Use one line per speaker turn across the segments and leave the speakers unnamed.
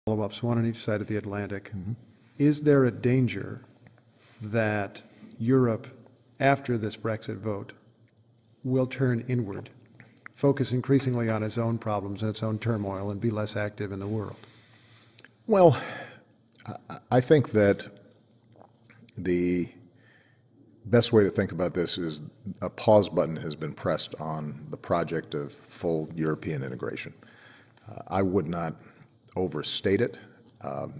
follow-ups, one on each side of the Atlantic. Is there a danger that Europe, after this Brexit vote, will turn inward, focus increasingly on its own problems and its own turmoil, and be less active in the world?
Well, I think that the best way to think about this is a pause button has been pressed on the project of full European integration. I would not overstate it.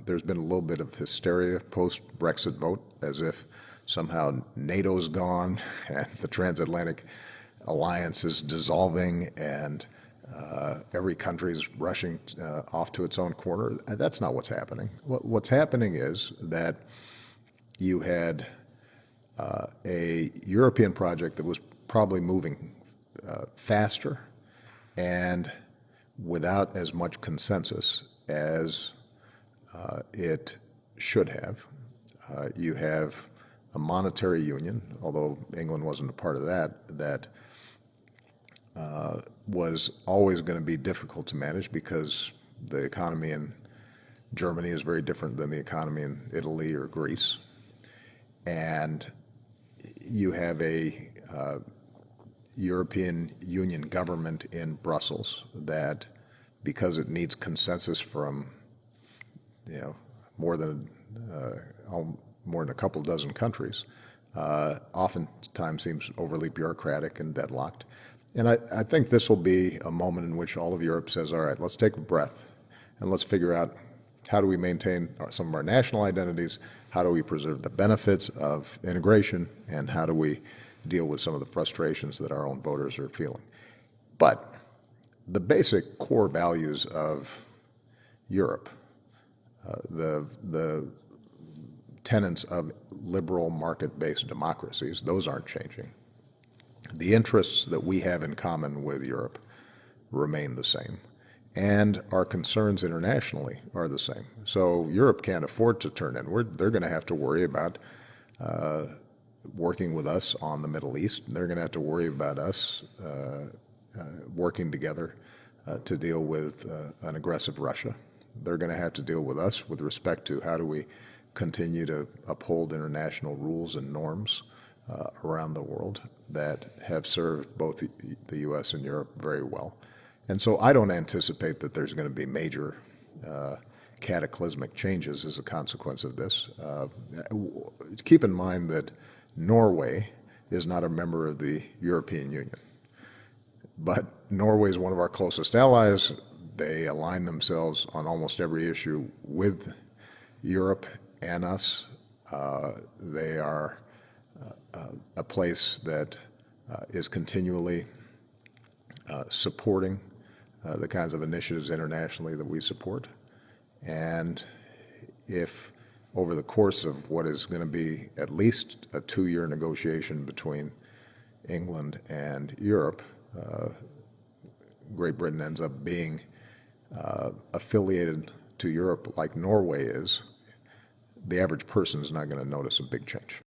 There's been a little bit of hysteria post-Brexit vote, as if somehow NATO's gone and the transatlantic alliance is dissolving and every country is rushing off to its own corner. That's not what's happening. What's happening is that you had a European project that was probably moving faster and without as much consensus as it should have. You have a monetary union, although England wasn't a part of that, that was always going to be difficult to manage because the economy in Germany is very different than the economy in Italy or Greece. And you have a European Union government in Brussels that, because it needs consensus from more than a couple dozen countries, oftentimes seems overly bureaucratic and deadlocked. And I think this will be a moment in which all of Europe says, all right, let's take a breath and let's figure out how do we maintain some of our national identities, how do we preserve the benefits of integration, and how do we deal with some of the frustrations that our own voters are feeling. But the basic core values of Europe, the tenets of liberal market-based democracies, those aren't changing. The interests that we have in common with Europe remain the same, and our concerns internationally are the same. So Europe can't afford to turn inward. They're going to have to worry about working with us on the Middle East. They're going to have to worry about us working together to deal with an aggressive Russia. They're going to have to deal with us with respect to how do we continue to uphold international rules and norms around the world that have served both the U.S. and Europe very well. And so I don't anticipate that there's going to be major cataclysmic changes as a consequence of this. Keep in mind that Norway is not a member of the European Union, but Norway is one of our closest allies. They align themselves on almost every issue with Europe and us. They are a place that is continually supporting the kinds of initiatives internationally that we support. And if over the course of what is going to be at least a 2-year negotiation between England and Europe, Great Britain ends up being affiliated to Europe like Norway is, the average person is not going to notice a big change.